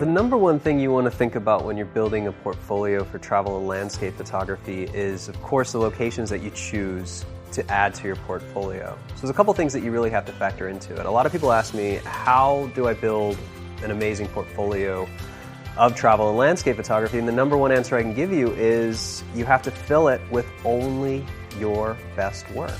The number one thing you want to think about when you're building a portfolio for travel and landscape photography is, of course, the locations that you choose to add to your portfolio. So there's a couple things that you really have to factor into it. A lot of people ask me, how do I build an amazing portfolio of travel and landscape photography? And the number one answer I can give you is you have to fill it with only your best work.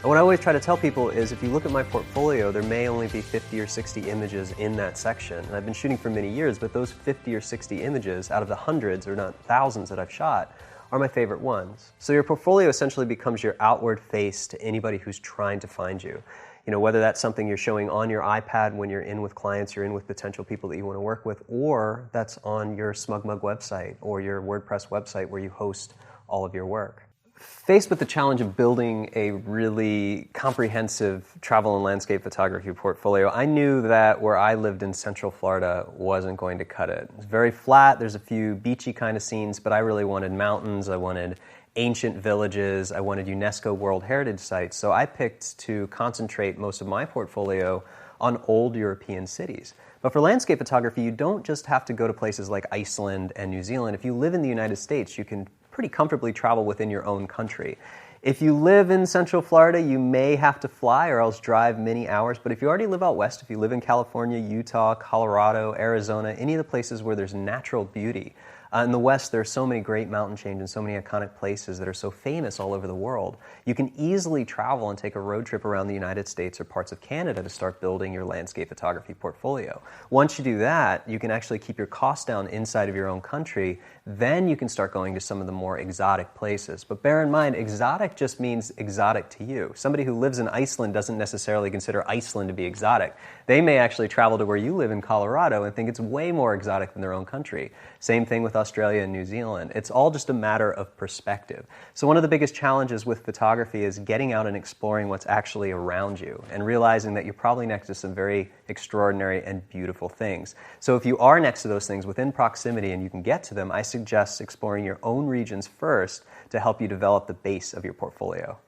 And what I always try to tell people is if you look at my portfolio, there may only be 50 or 60 images in that section. And I've been shooting for many years, but those 50 or 60 images out of the hundreds or not thousands that I've shot are my favorite ones. So your portfolio essentially becomes your outward face to anybody who's trying to find you. You know, whether that's something you're showing on your iPad when you're in with clients, you're in with potential people that you want to work with, or that's on your SmugMug website or your WordPress website where you host all of your work. Faced with the challenge of building a really comprehensive travel and landscape photography portfolio, I knew that where I lived in Central Florida wasn't going to cut it. It's very flat, there's a few beachy kind of scenes, but I really wanted mountains, I wanted ancient villages, I wanted UNESCO World Heritage sites, so I picked to concentrate most of my portfolio on old European cities. But for landscape photography, you don't just have to go to places like Iceland and New Zealand. If you live in the United States, you can pretty comfortably travel within your own country. If you live in Central Florida, you may have to fly or else drive many hours, but if you already live out west, if you live in California, Utah, Colorado, Arizona, any of the places where there's natural beauty, in the West, there are so many great mountain chains and so many iconic places that are so famous all over the world. You can easily travel and take a road trip around the United States or parts of Canada to start building your landscape photography portfolio. Once you do that, you can actually keep your costs down inside of your own country. Then you can start going to some of the more exotic places. But bear in mind, exotic just means exotic to you. Somebody who lives in Iceland doesn't necessarily consider Iceland to be exotic. They may actually travel to where you live in Colorado and think it's way more exotic than their own country. Same thing with Australia and New Zealand. It's all just a matter of perspective. So one of the biggest challenges with photography is getting out and exploring what's actually around you and realizing that you're probably next to some very extraordinary and beautiful things. So if you are next to those things within proximity and you can get to them, I suggest exploring your own regions first to help you develop the base of your portfolio.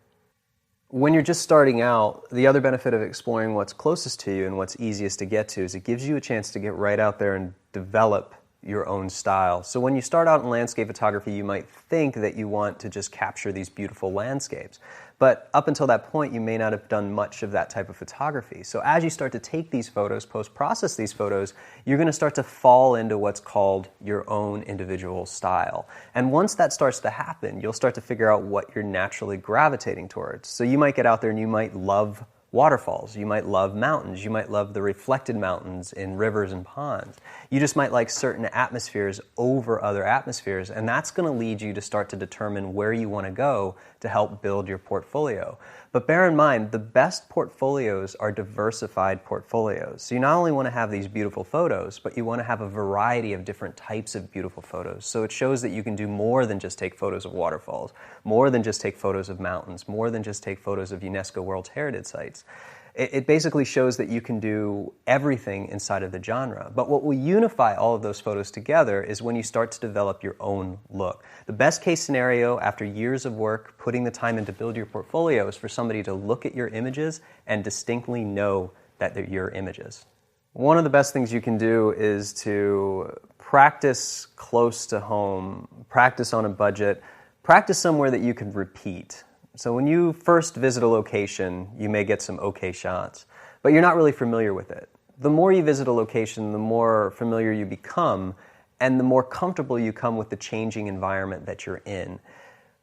When you're just starting out, the other benefit of exploring what's closest to you and what's easiest to get to is it gives you a chance to get right out there and develop your own style. So when you start out in landscape photography, you might think that you want to just capture these beautiful landscapes. But up until that point, you may not have done much of that type of photography. So as you start to take these photos, post-process these photos, you're going to start to fall into what's called your own individual style. And once that starts to happen, you'll start to figure out what you're naturally gravitating towards. So you might get out there and you might love waterfalls, you might love mountains, you might love the reflected mountains in rivers and ponds. You just might like certain atmospheres over other atmospheres, and that's going to lead you to start to determine where you want to go to help build your portfolio. But bear in mind, the best portfolios are diversified portfolios. So you not only want to have these beautiful photos, but you want to have a variety of different types of beautiful photos. So it shows that you can do more than just take photos of waterfalls, more than just take photos of mountains, more than just take photos of UNESCO World Heritage sites. It basically shows that you can do everything inside of the genre. But what will unify all of those photos together is when you start to develop your own look. The best case scenario after years of work, putting the time in to build your portfolio, is for somebody to look at your images and distinctly know that they're your images. One of the best things you can do is to practice close to home, practice on a budget, practice somewhere that you can repeat. So when you first visit a location, you may get some okay shots, but you're not really familiar with it. The more you visit a location, the more familiar you become, and the more comfortable you come with the changing environment that you're in.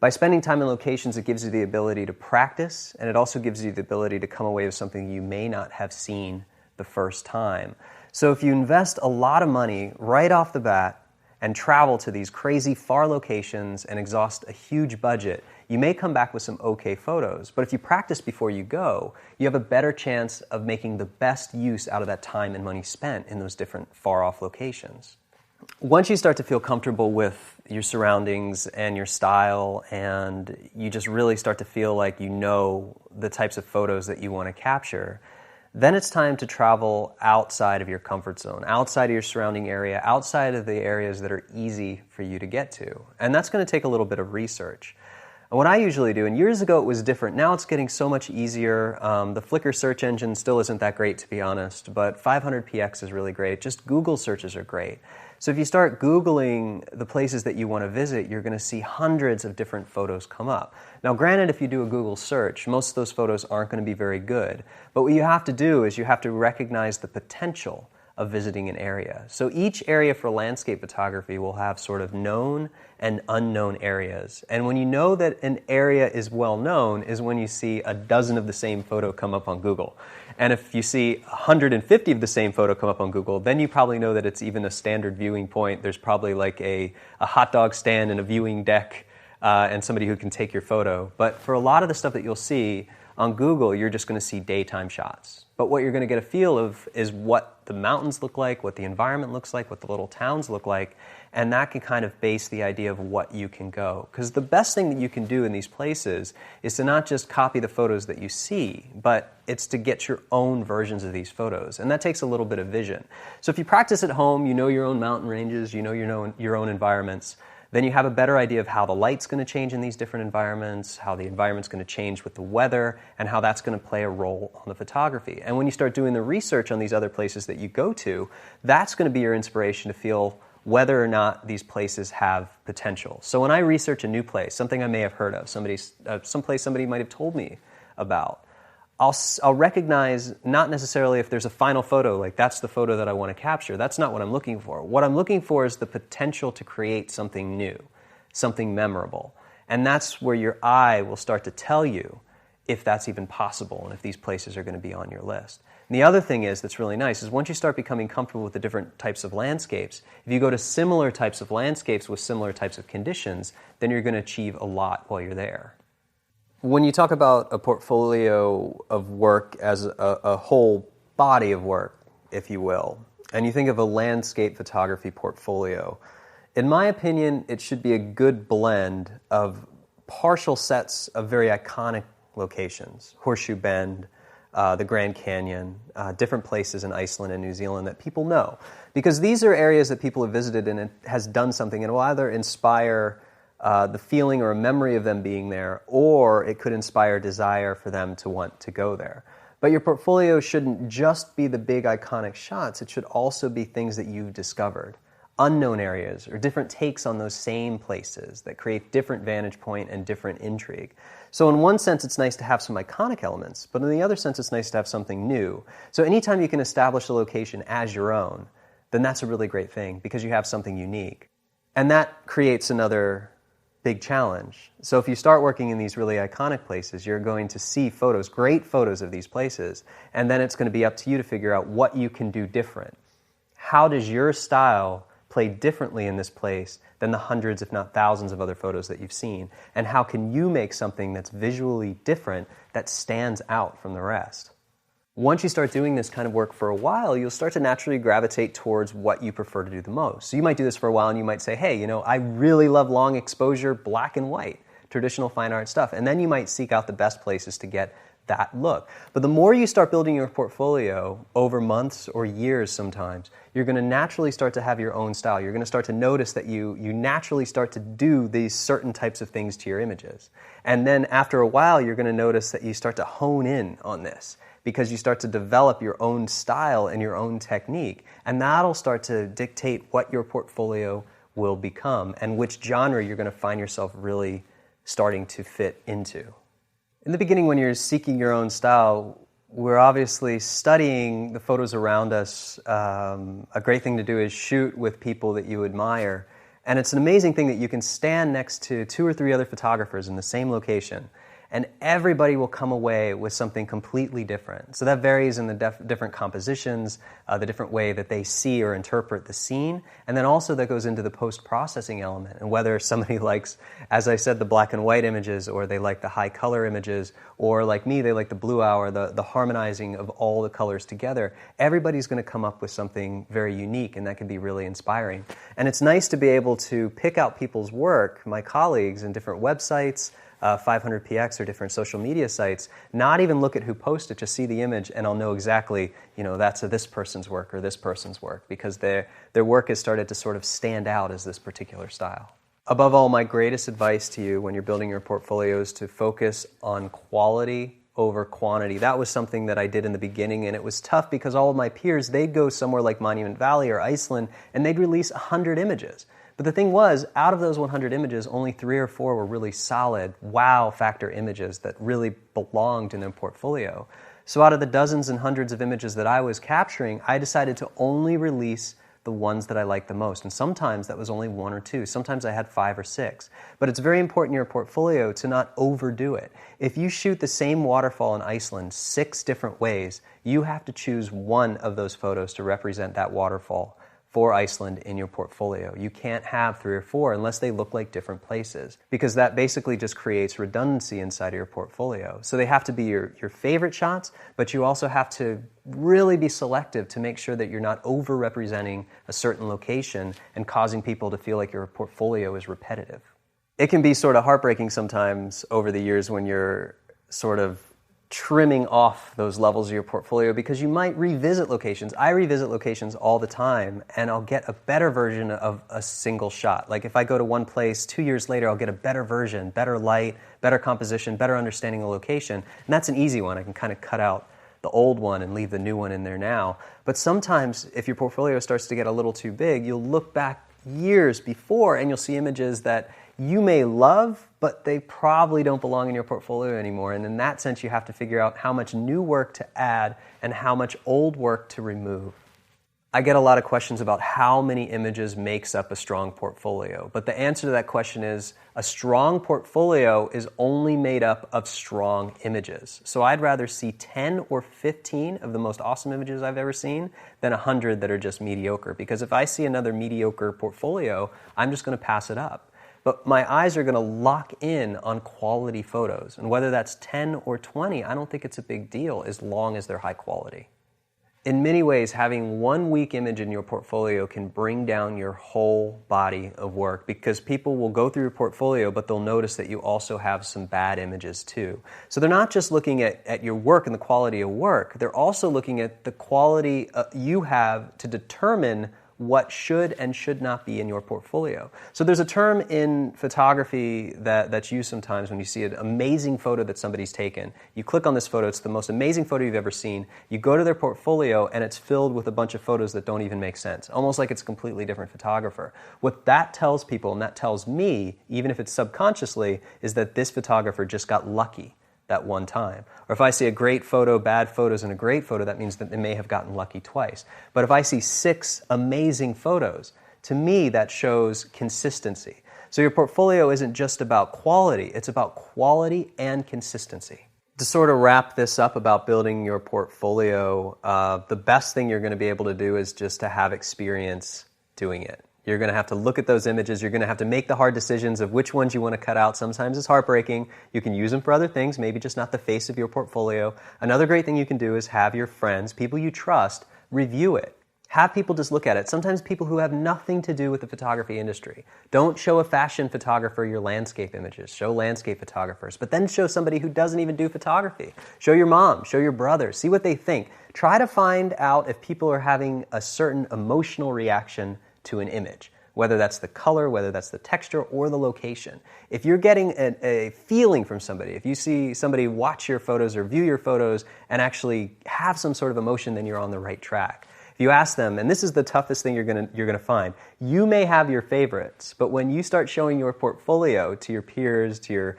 By spending time in locations, it gives you the ability to practice, and it also gives you the ability to come away with something you may not have seen the first time. So if you invest a lot of money right off the bat and travel to these crazy far locations and exhaust a huge budget, you may come back with some okay photos. But if you practice before you go, you have a better chance of making the best use out of that time and money spent in those different far-off locations. Once you start to feel comfortable with your surroundings and your style, and you just really start to feel like you know the types of photos that you want to capture, then it's time to travel outside of your comfort zone, outside of your surrounding area, outside of the areas that are easy for you to get to. And that's going to take a little bit of research. And what I usually do, and years ago it was different, now it's getting so much easier. The Flickr search engine still isn't that great, to be honest, but 500px is really great. Just Google searches are great. So if you start Googling the places that you want to visit, you're going to see hundreds of different photos come up. Now granted, if you do a Google search, most of those photos aren't going to be very good. But what you have to do is you have to recognize the potential of visiting an area. So each area for landscape photography will have sort of known and unknown areas. And when you know that an area is well known is when you see a dozen of the same photo come up on Google. And if you see 150 of the same photo come up on Google, then you probably know that it's even a standard viewing point. There's probably like a hot dog stand and a viewing deck and somebody who can take your photo. But for a lot of the stuff that you'll see on Google, you're just going to see daytime shots. But what you're going to get a feel of is what the mountains look like, what the environment looks like, what the little towns look like, and that can kind of base the idea of what you can go. Because the best thing that you can do in these places is to not just copy the photos that you see, but it's to get your own versions of these photos. And that takes a little bit of vision. So if you practice at home, you know your own mountain ranges, you know your own environments, then you have a better idea of how the light's going to change in these different environments, how the environment's going to change with the weather, and how that's going to play a role on the photography. And when you start doing the research on these other places that you go to, that's going to be your inspiration to feel whether or not these places have potential. So when I research a new place, something I may have heard of, someplace somebody might have told me about, I'll recognize not necessarily if there's a final photo, like that's the photo that I want to capture. That's not what I'm looking for. What I'm looking for is the potential to create something new, something memorable. And that's where your eye will start to tell you if that's even possible and if these places are going to be on your list. And the other thing that's really nice is once you start becoming comfortable with the different types of landscapes, if you go to similar types of landscapes with similar types of conditions, then you're going to achieve a lot while you're there. When you talk about a portfolio of work as a whole body of work, if you will, and you think of a landscape photography portfolio, in my opinion, it should be a good blend of partial sets of very iconic locations, Horseshoe Bend, the Grand Canyon, different places in Iceland and New Zealand that people know. Because these are areas that people have visited and it has done something and will either inspire the feeling or a memory of them being there, or it could inspire desire for them to want to go there. But your portfolio shouldn't just be the big iconic shots, it should also be things that you've discovered. Unknown areas or different takes on those same places that create different vantage point and different intrigue. So in one sense it's nice to have some iconic elements, but in the other sense it's nice to have something new. So anytime you can establish a location as your own, then that's a really great thing because you have something unique. And that creates another big challenge. So if you start working in these really iconic places, you're going to see photos, great photos of these places, and then it's going to be up to you to figure out what you can do different. How does your style play differently in this place than the hundreds, if not thousands, of other photos that you've seen? And how can you make something that's visually different that stands out from the rest? Once you start doing this kind of work for a while, you'll start to naturally gravitate towards what you prefer to do the most. So you might do this for a while and you might say, hey, I really love long exposure, black and white, traditional fine art stuff. And then you might seek out the best places to get that look. But the more you start building your portfolio over months or years sometimes, you're going to naturally start to have your own style. You're going to start to notice that you naturally start to do these certain types of things to your images. And then after a while, you're going to notice that you start to hone in on this, because you start to develop your own style and your own technique, and that'll start to dictate what your portfolio will become and which genre you're going to find yourself really starting to fit into. In the beginning, when you're seeking your own style, we're obviously studying the photos around us. A great thing to do is shoot with people that you admire, and it's an amazing thing that you can stand next to 2 or 3 other photographers in the same location, and everybody will come away with something completely different. So that varies in the different compositions, the different way that they see or interpret the scene, and then also that goes into the post-processing element, and whether somebody likes, as I said, the black and white images, or they like the high color images, or like me, they like the blue hour, the harmonizing of all the colors together. Everybody's going to come up with something very unique, and that can be really inspiring. And it's nice to be able to pick out people's work, my colleagues, in different websites, 500px or different social media sites, not even look at who posted, just see the image and I'll know exactly, that's this person's work or this person's work, because their work has started to sort of stand out as this particular style. Above all, my greatest advice to you when you're building your portfolio is to focus on quality over quantity. That was something that I did in the beginning, and it was tough because all of my peers, they'd go somewhere like Monument Valley or Iceland, and they'd release 100 images. But the thing was, out of those 100 images, only 3 or 4 were really solid, wow factor images that really belonged in their portfolio. So out of the dozens and hundreds of images that I was capturing, I decided to only release the ones that I liked the most. And sometimes that was only 1 or 2. Sometimes I had 5 or 6. But it's very important in your portfolio to not overdo it. If you shoot the same waterfall in Iceland 6 different ways, you have to choose one of those photos to represent that waterfall for Iceland in your portfolio. You can't have 3 or 4 unless they look like different places, because that basically just creates redundancy inside of your portfolio. So they have to be your favorite shots, but you also have to really be selective to make sure that you're not over-representing a certain location and causing people to feel like your portfolio is repetitive. It can be sort of heartbreaking sometimes over the years when you're sort of trimming off those levels of your portfolio, because you might revisit locations. I revisit locations all the time, and I'll get a better version of a single shot. Like if I go to one place 2 years later, I'll get a better version, better light, better composition, better understanding of the location. And that's an easy one. I can kind of cut out the old one and leave the new one in there now. But sometimes if your portfolio starts to get a little too big, you'll look back years before and you'll see images that you may love, but they probably don't belong in your portfolio anymore. And in that sense, you have to figure out how much new work to add and how much old work to remove. I get a lot of questions about how many images makes up a strong portfolio. But the answer to that question is a strong portfolio is only made up of strong images. So I'd rather see 10 or 15 of the most awesome images I've ever seen than 100 that are just mediocre. Because if I see another mediocre portfolio, I'm just going to pass it up. But my eyes are going to lock in on quality photos. And whether that's 10 or 20, I don't think it's a big deal as long as they're high quality. In many ways, having one weak image in your portfolio can bring down your whole body of work, because people will go through your portfolio, but they'll notice that you also have some bad images too. So they're not just looking at your work and the quality of work, they're also looking at the quality you have to determine what should and should not be in your portfolio. So there's a term in photography that's used sometimes when you see an amazing photo that somebody's taken. You click on this photo, it's the most amazing photo you've ever seen. You go to their portfolio and it's filled with a bunch of photos that don't even make sense, almost like it's a completely different photographer. What that tells people, and that tells me, even if it's subconsciously, is that this photographer just got lucky that one time. Or if I see a great photo, bad photos, and a great photo, that means that they may have gotten lucky twice. But if I see 6 amazing photos, to me that shows consistency. So your portfolio isn't just about quality, it's about quality and consistency. To sort of wrap this up about building your portfolio, the best thing you're going to be able to do is just to have experience doing it. You're going to have to look at those images. You're going to have to make the hard decisions of which ones you want to cut out. Sometimes it's heartbreaking. You can use them for other things, maybe just not the face of your portfolio. Another great thing you can do is have your friends, people you trust, review it. Have people just look at it. Sometimes people who have nothing to do with the photography industry. Don't show a fashion photographer your landscape images. Show landscape photographers. But then show somebody who doesn't even do photography. Show your mom. Show your brother. See what they think. Try to find out if people are having a certain emotional reaction to an image, whether that's the color, whether that's the texture, or the location. If you're getting a feeling from somebody, if you see somebody watch your photos or view your photos and actually have some sort of emotion, then you're on the right track. If you ask them, and this is the toughest thing you're gonna find, you may have your favorites, but when you start showing your portfolio to your peers, to your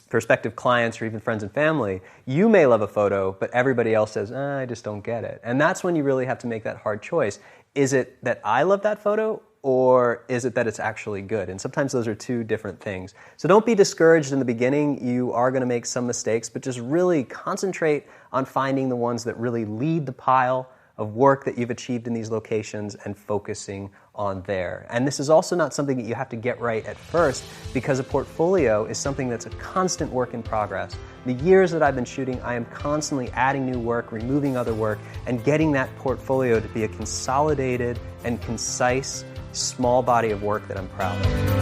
prospective clients, or even friends and family, you may love a photo, but everybody else says, I just don't get it. And that's when you really have to make that hard choice. Is it that I love that photo, or is it that it's actually good? And sometimes those are two different things. So don't be discouraged in the beginning. You are going to make some mistakes, but just really concentrate on finding the ones that really lead the pile of work that you've achieved in these locations and focusing on there. And this is also not something that you have to get right at first, because a portfolio is something that's a constant work in progress. The years that I've been shooting, I am constantly adding new work, removing other work, and getting that portfolio to be a consolidated and concise, small body of work that I'm proud of.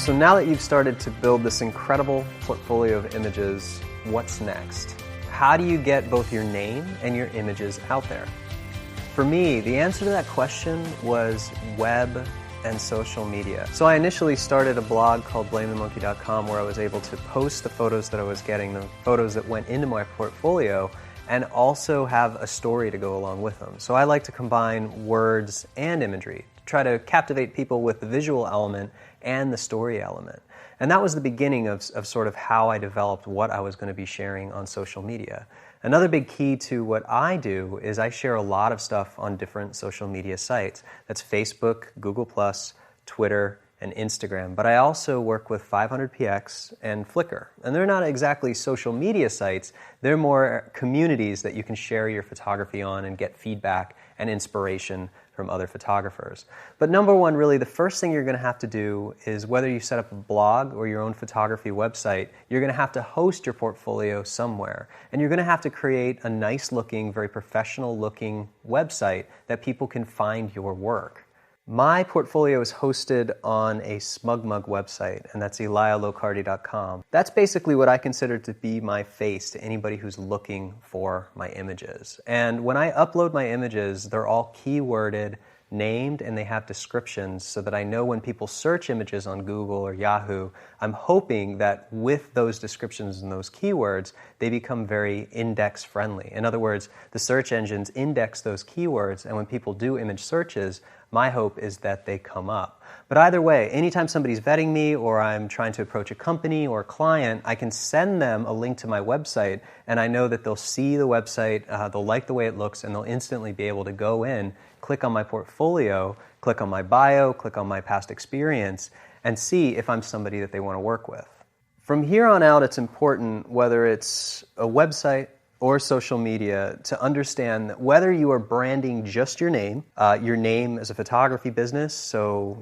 So now that you've started to build this incredible portfolio of images, what's next? How do you get both your name and your images out there? For me, the answer to that question was web and social media. So I initially started a blog called blamethemonkey.com where I was able to post the photos that I was getting, the photos that went into my portfolio, and also have a story to go along with them. So I like to combine words and imagery to try to captivate people with the visual element and the story element. And that was the beginning of sort of how I developed what I was going to be sharing on social media. Another big key to what I do is I share a lot of stuff on different social media sites. That's Facebook, Google+, Twitter, and Instagram. But I also work with 500px and Flickr. And they're not exactly social media sites, they're more communities that you can share your photography on and get feedback and inspiration from other photographers. But number one, really, the first thing you're going to have to do is, whether you set up a blog or your own photography website, you're going to have to host your portfolio somewhere. And you're going to have to create a nice-looking, very professional-looking website that people can find your work. My portfolio is hosted on a SmugMug website, and that's elialocardi.com. That's basically what I consider to be my face to anybody who's looking for my images. And when I upload my images, they're all keyworded, named, and they have descriptions so that I know when people search images on Google or Yahoo, I'm hoping that with those descriptions and those keywords, they become very index friendly. In other words, the search engines index those keywords, and when people do image searches, my hope is that they come up. But either way, anytime somebody's vetting me or I'm trying to approach a company or a client, I can send them a link to my website, and I know that they'll see the website, they'll like the way it looks, and they'll instantly be able to go in, click on my portfolio, click on my bio, click on my past experience, and see if I'm somebody that they want to work with. From here on out, it's important, whether it's a website or social media, to understand that whether you are branding just your name as a photography business, so,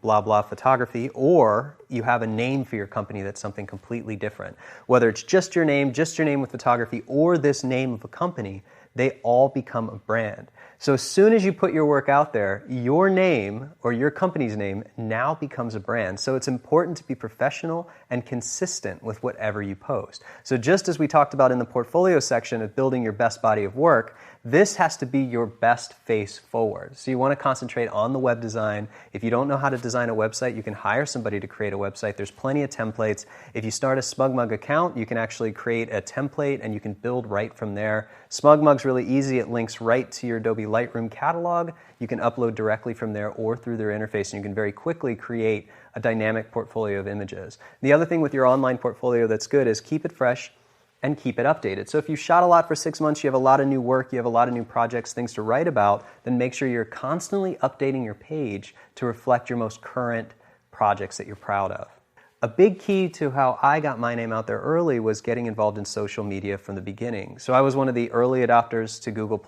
blah, blah photography, or you have a name for your company that's something completely different. Whether it's just your name with photography, or this name of a company, they all become a brand. So as soon as you put your work out there, your name or your company's name now becomes a brand. So it's important to be professional and consistent with whatever you post. So just as we talked about in the portfolio section of building your best body of work, this has to be your best face forward. So you want to concentrate on the web design. If you don't know how to design a website, you can hire somebody to create a website. There's plenty of templates. If you start a SmugMug account, you can actually create a template and you can build right from there. SmugMug's really easy. It links right to your Adobe Lightroom catalog. You can upload directly from there or through their interface, and you can very quickly create a dynamic portfolio of images. The other thing with your online portfolio that's good is keep it fresh and keep it updated. So if you shot a lot for 6 months, you have a lot of new work, you have a lot of new projects, things to write about, then make sure you're constantly updating your page to reflect your most current projects that you're proud of. A big key to how I got my name out there early was getting involved in social media from the beginning. So I was one of the early adopters to Google+,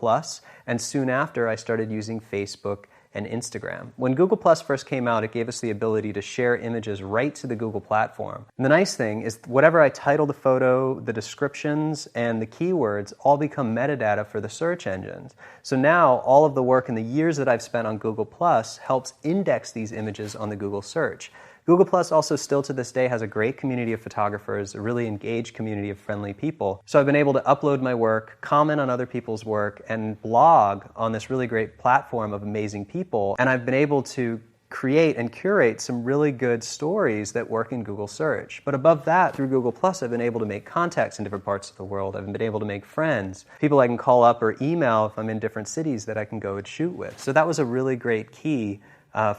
and soon after I started using Facebook and Instagram. When Google Plus first came out, it gave us the ability to share images right to the Google platform. And the nice thing is whatever I title the photo, the descriptions, and the keywords all become metadata for the search engines. So now all of the work and the years that I've spent on Google Plus helps index these images on the Google search. Google Plus also still to this day has a great community of photographers, a really engaged community of friendly people. So I've been able to upload my work, comment on other people's work, and blog on this really great platform of amazing people. And I've been able to create and curate some really good stories that work in Google search. But above that, through Google Plus, I've been able to make contacts in different parts of the world. I've been able to make friends, people I can call up or email if I'm in different cities that I can go and shoot with. So that was a really great key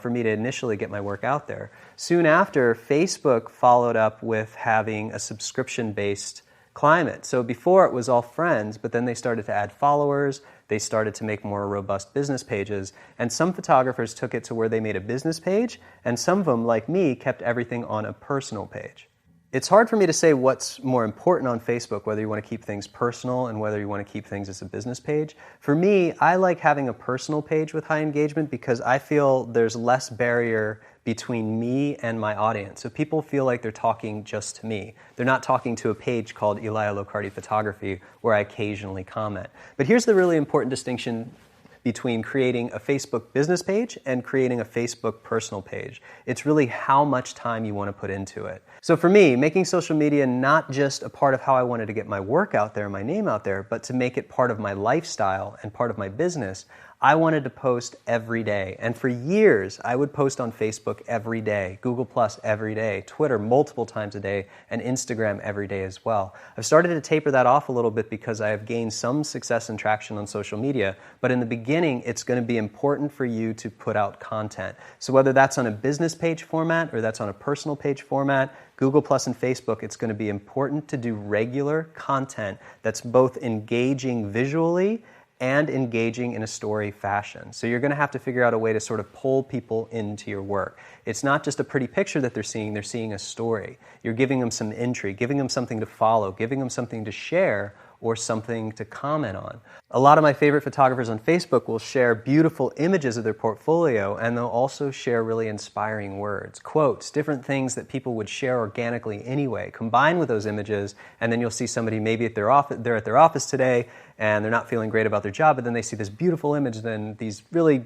for me to initially get my work out there. Soon after, Facebook followed up with having a subscription-based climate. So before it was all friends, but then they started to add followers, they started to make more robust business pages, and some photographers took it to where they made a business page, and some of them, like me, kept everything on a personal page. It's hard for me to say what's more important on Facebook, whether you want to keep things personal and whether you want to keep things as a business page. For me, I like having a personal page with high engagement because I feel there's less barrier between me and my audience. So people feel like they're talking just to me. They're not talking to a page called Elia Locardi Photography where I occasionally comment. But here's the really important distinction between creating a Facebook business page and creating a Facebook personal page. It's really how much time you want to put into it. So for me, making social media not just a part of how I wanted to get my work out there, my name out there, but to make it part of my lifestyle and part of my business, I wanted to post every day. And for years, I would post on Facebook every day, Google Plus every day, Twitter multiple times a day, and Instagram every day as well. I've started to taper that off a little bit because I have gained some success and traction on social media. But in the beginning, it's going to be important for you to put out content. So whether that's on a business page format or that's on a personal page format, Google Plus and Facebook, it's going to be important to do regular content that's both engaging visually and engaging in a story fashion. So you're going to have to figure out a way to sort of pull people into your work. It's not just a pretty picture that they're seeing a story. You're giving them some intrigue, giving them something to follow, giving them something to share, or something to comment on. A lot of my favorite photographers on Facebook will share beautiful images of their portfolio, and they'll also share really inspiring words, quotes, different things that people would share organically anyway, combined with those images, and then you'll see somebody maybe at they're at their office today, and they're not feeling great about their job, but then they see this beautiful image, then these really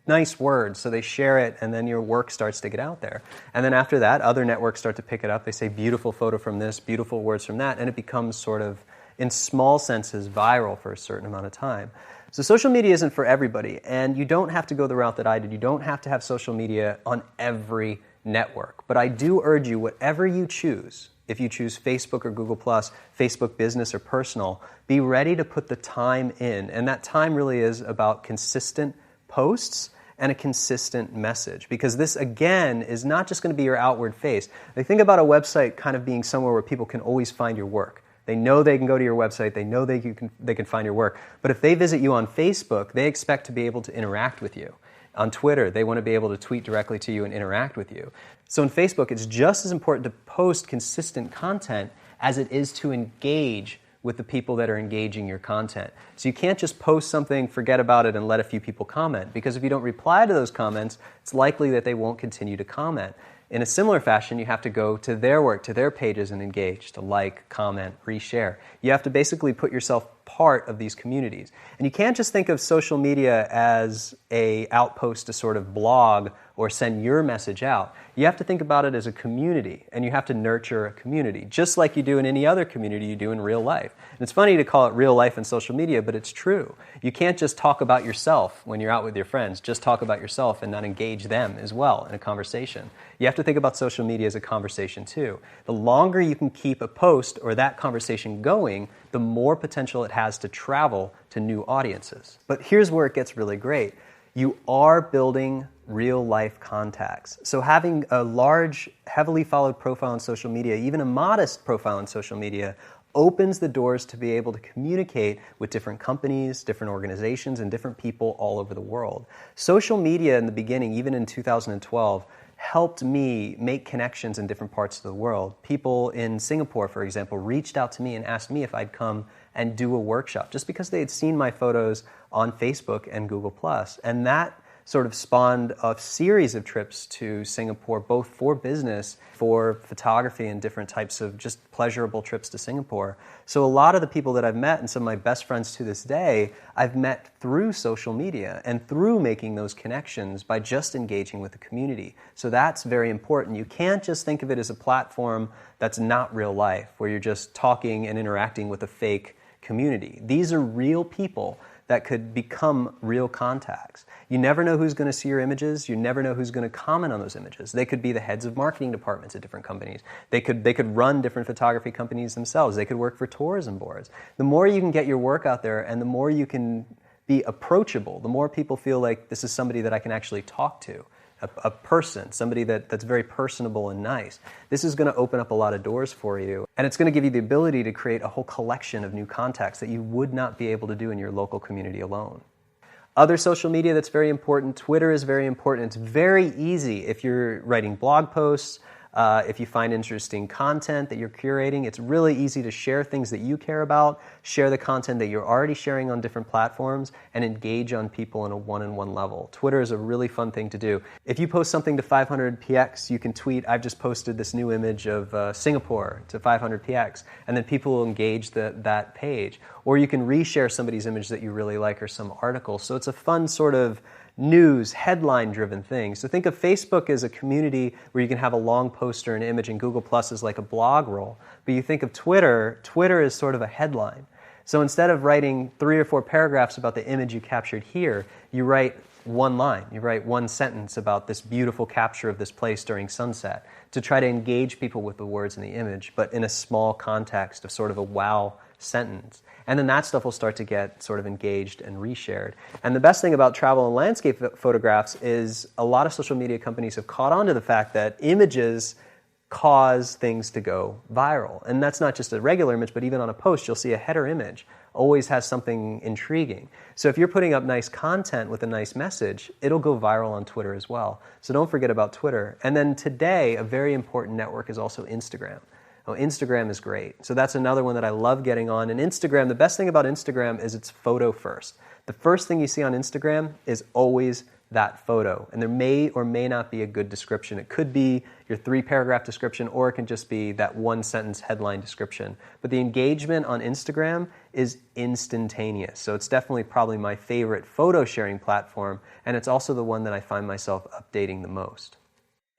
nice words, so they share it, and then your work starts to get out there. And then after that, other networks start to pick it up. They say, beautiful photo from this, beautiful words from that, and it becomes sort of, in small senses, viral for a certain amount of time. So social media isn't for everybody, and you don't have to go the route that I did. You don't have to have social media on every network. But I do urge you, whatever you choose, if you choose Facebook or Google+, Facebook Business or Personal, be ready to put the time in. And that time really is about consistent posts and a consistent message. Because this, again, is not just going to be your outward face. Like, think about a website kind of being somewhere where people can always find your work. They know they can go to your website, they know they can find your work. But if they visit you on Facebook, they expect to be able to interact with you. On Twitter, they want to be able to tweet directly to you and interact with you. So in Facebook, it's just as important to post consistent content as it is to engage with the people that are engaging your content. So you can't just post something, forget about it, and let a few people comment. Because if you don't reply to those comments, it's likely that they won't continue to comment. In a similar fashion, you have to go to their work, to their pages, and engage, to like, comment, reshare. You have to basically put yourself part of these communities. And you can't just think of social media as an outpost to sort of blog or send your message out. You have to think about it as a community, and you have to nurture a community, just like you do in any other community you do in real life. And it's funny to call it real life and social media, but it's true. You can't just talk about yourself when you're out with your friends. Just talk about yourself and not engage them as well in a conversation. You have to think about social media as a conversation too. The longer you can keep a post or that conversation going, the more potential it has to travel to new audiences. But here's where it gets really great. You are building real-life contacts. So having a large, heavily followed profile on social media, even a modest profile on social media, opens the doors to be able to communicate with different companies, different organizations, and different people all over the world. Social media in the beginning, even in 2012, helped me make connections in different parts of the world. People in Singapore, for example, reached out to me and asked me if I'd come and do a workshop just because they had seen my photos on Facebook and Google+. And that sort of spawned a series of trips to Singapore, both for business, for photography, and different types of just pleasurable trips to Singapore. So a lot of the people that I've met, and some of my best friends to this day, I've met through social media and through making those connections by just engaging with the community. So that's very important. You can't just think of it as a platform that's not real life, where you're just talking and interacting with a fake community. These are real people that could become real contacts. You never know who's going to see your images. You never know who's going to comment on those images. They could be the heads of marketing departments at different companies. They could run different photography companies themselves. They could work for tourism boards. The more you can get your work out there and the more you can be approachable, the more people feel like this is somebody that I can actually talk to. A person, somebody that's very personable and nice. This is going to open up a lot of doors for you, and it's going to give you the ability to create a whole collection of new contacts that you would not be able to do in your local community alone. Other social media that's very important, Twitter is very important. It's very easy if you're writing blog posts, if you find interesting content that you're curating. It's really easy to share things that you care about, share the content that you're already sharing on different platforms, and engage on people on a one-on-one level. Twitter is a really fun thing to do. If you post something to 500px, you can tweet, I've just posted this new image of Singapore to 500px, and then people will engage that page. Or you can reshare somebody's image that you really like or some article. So it's a fun sort of news, headline-driven thing. So think of Facebook as a community where you can have a long post or an image, and Google Plus is like a blog roll. But you think of Twitter is sort of a headline. So instead of writing 3 or 4 paragraphs about the image you captured here, you write one line, you write one sentence about this beautiful capture of this place during sunset to try to engage people with the words in the image, but in a small context of sort of a wow sentence. And then that stuff will start to get sort of engaged and reshared. And the best thing about travel and landscape photographs is a lot of social media companies have caught on to the fact that images cause things to go viral. And that's not just a regular image, but even on a post, you'll see a header image always has something intriguing. So if you're putting up nice content with a nice message, it'll go viral on Twitter as well. So don't forget about Twitter. And then today, a very important network is also Instagram. Oh, Instagram is great. So that's another one that I love getting on. And Instagram, the best thing about Instagram is it's photo first. The first thing you see on Instagram is always that photo. And there may or may not be a good description. It could be your 3-paragraph description, or it can just be that 1-sentence headline description. But the engagement on Instagram is instantaneous. So it's definitely probably my favorite photo sharing platform, and it's also the one that I find myself updating the most.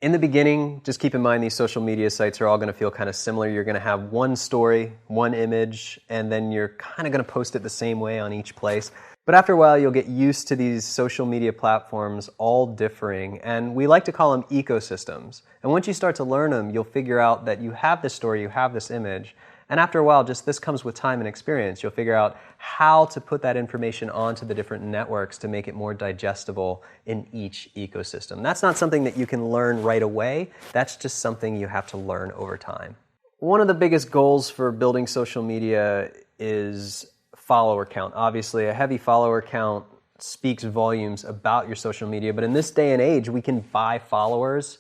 In the beginning, just keep in mind these social media sites are all going to feel kind of similar. You're going to have one story, one image, and then you're kind of going to post it the same way on each place. But after a while, you'll get used to these social media platforms all differing, and we like to call them ecosystems. And once you start to learn them, you'll figure out that you have this story, you have this image, and after a while, just this comes with time and experience. You'll figure out how to put that information onto the different networks to make it more digestible in each ecosystem. That's not something that you can learn right away. That's just something you have to learn over time. One of the biggest goals for building social media is follower count. Obviously, a heavy follower count speaks volumes about your social media, but in this day and age, we can buy followers,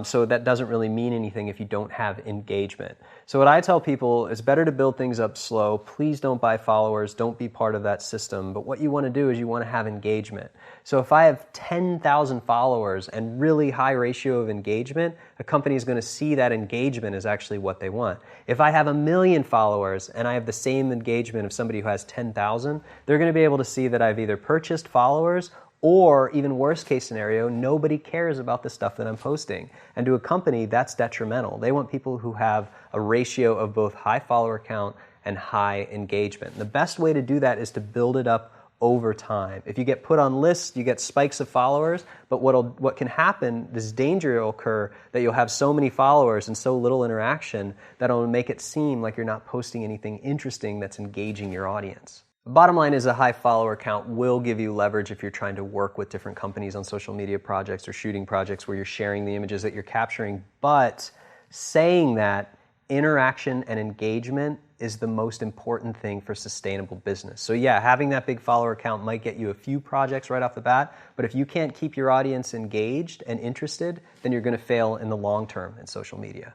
so that doesn't really mean anything if you don't have engagement. So what I tell people is better to build things up slow. Please don't buy followers. Don't be part of that system. But what you want to do is you want to have engagement. So if I have 10,000 followers and really high ratio of engagement, a company is going to see that engagement as actually what they want. If I have 1 million followers and I have the same engagement of somebody who has 10,000, they're going to be able to see that I've either purchased followers, or even worst case scenario, nobody cares about the stuff that I'm posting. And to a company, that's detrimental. They want people who have a ratio of both high follower count and high engagement. And the best way to do that is to build it up over time. If you get put on lists, you get spikes of followers, but what can happen, this danger will occur that you'll have so many followers and so little interaction that it'll make it seem like you're not posting anything interesting that's engaging your audience. The bottom line is a high follower count will give you leverage if you're trying to work with different companies on social media projects or shooting projects where you're sharing the images that you're capturing. But saying that, interaction and engagement is the most important thing for sustainable business. So yeah, having that big follower count might get you a few projects right off the bat, but if you can't keep your audience engaged and interested, then you're going to fail in the long term in social media.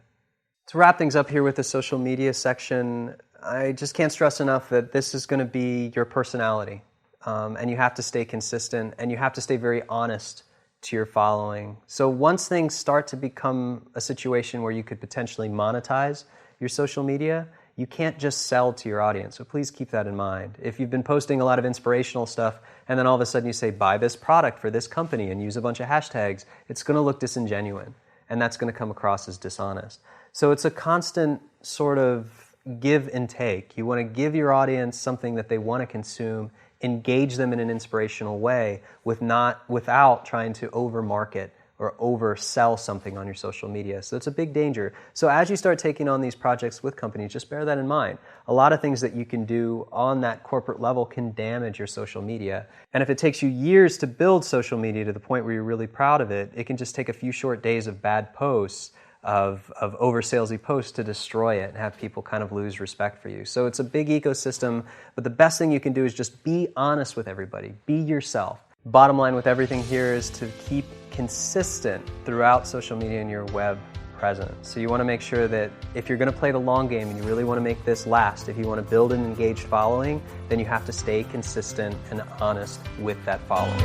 To wrap things up here with the social media section, I just can't stress enough that this is going to be your personality, and you have to stay consistent, and you have to stay very honest to your following. So once things start to become a situation where you could potentially monetize your social media, you can't just sell to your audience. So please keep that in mind. If you've been posting a lot of inspirational stuff, and then all of a sudden you say, buy this product for this company and use a bunch of hashtags, it's going to look disingenuine, and that's going to come across as dishonest. So it's a constant sort of give and take. You want to give your audience something that they want to consume, engage them in an inspirational way without trying to overmarket or oversell something on your social media. So it's a big danger. So as you start taking on these projects with companies, just bear that in mind. A lot of things that you can do on that corporate level can damage your social media. And if it takes you years to build social media to the point where you're really proud of it, it can just take a few short days of bad posts, of over-salesy posts to destroy it and have people kind of lose respect for you. So it's a big ecosystem, but the best thing you can do is just be honest with everybody. Be yourself. Bottom line with everything here is to keep consistent throughout social media and your web presence. So you want to make sure that if you're going to play the long game and you really want to make this last, if you want to build an engaged following, then you have to stay consistent and honest with that following.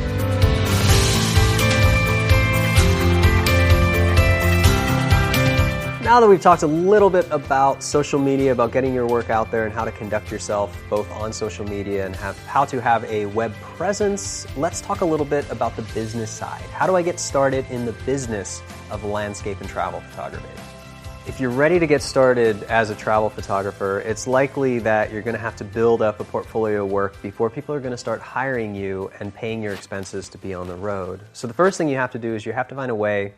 Now that we've talked a little bit about social media, about getting your work out there and how to conduct yourself both on social media and how to have a web presence, let's talk a little bit about the business side. How do I get started in the business of landscape and travel photography? If you're ready to get started as a travel photographer, it's likely that you're going to have to build up a portfolio of work before people are going to start hiring you and paying your expenses to be on the road. So the first thing you have to do is you have to find a way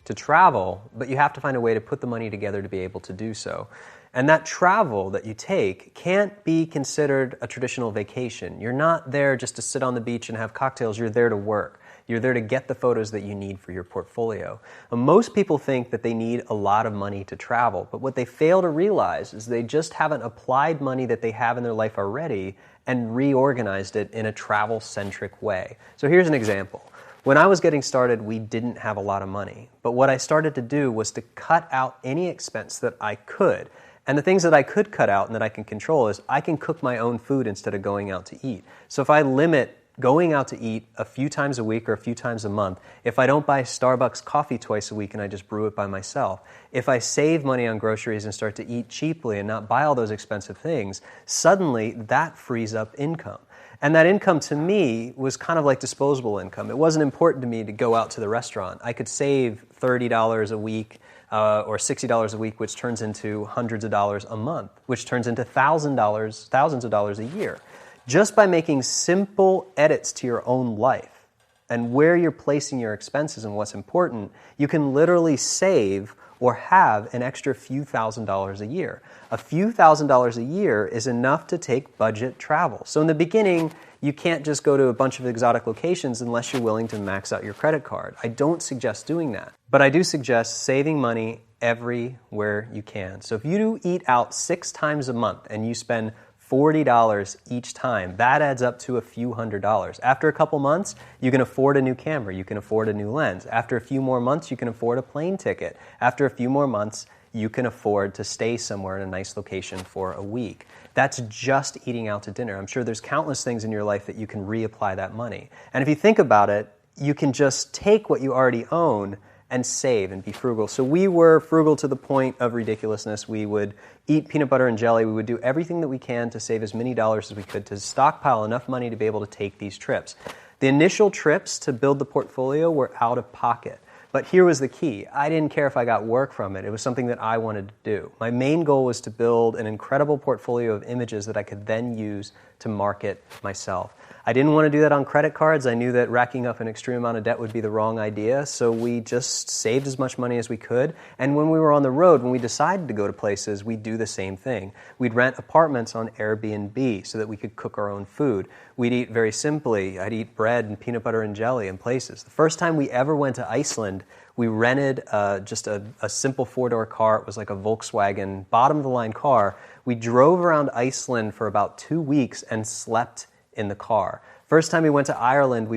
to travel, but you have to find a way to put the money together to be able to do so. And that travel that you take can't be considered a traditional vacation. You're not there just to sit on the beach and have cocktails, you're there to work. You're there to get the photos that you need for your portfolio. Most people think that they need a lot of money to travel, but what they fail to realize is they just haven't applied money that they have in their life already and reorganized it in a travel-centric way. So here's an example. When I was getting started, we didn't have a lot of money, but what I started to do was to cut out any expense that I could. And the things that I could cut out and that I can control is I can cook my own food instead of going out to eat. So if I limit going out to eat a few times a week or a few times a month, if I don't buy Starbucks coffee twice a week and I just brew it by myself, if I save money on groceries and start to eat cheaply and not buy all those expensive things, suddenly that frees up income. And that income to me was kind of like disposable income. It wasn't important to me to go out to the restaurant. I could save $30 a week or $60 a week, which turns into hundreds of dollars a month, which turns into thousands of dollars a year. Just by making simple edits to your own life and where you're placing your expenses and what's important, you can literally save or have an extra few $1,000s a year. A few $1,000s a year is enough to take budget travel. So in the beginning, you can't just go to a bunch of exotic locations unless you're willing to max out your credit card. I don't suggest doing that. But I do suggest saving money everywhere you can. So if you do eat out 6 times a month and you spend $40 each time, that adds up to a few $100s. After a couple months, you can afford a new camera, you can afford a new lens. After a few more months, you can afford a plane ticket. After a few more months, you can afford to stay somewhere in a nice location for a week. That's just eating out to dinner. I'm sure there's countless things in your life that you can reapply that money. And if you think about it, you can just take what you already own and save and be frugal. So we were frugal to the point of ridiculousness. We would eat peanut butter and jelly. We would do everything that we can to save as many dollars as we could to stockpile enough money to be able to take these trips. The initial trips to build the portfolio were out of pocket. But here was the key. I didn't care if I got work from it. It was something that I wanted to do. My main goal was to build an incredible portfolio of images that I could then use to market myself. I didn't want to do that on credit cards. I knew that racking up an extreme amount of debt would be the wrong idea, so we just saved as much money as we could. And when we were on the road, when we decided to go to places, we'd do the same thing. We'd rent apartments on Airbnb so that we could cook our own food. We'd eat very simply. I'd eat bread and peanut butter and jelly in places. The first time we ever went to Iceland, we rented just a simple 4-door car. It was like a Volkswagen, bottom-of-the-line car. We drove around Iceland for about 2 weeks and slept in the car. First time we went to Ireland,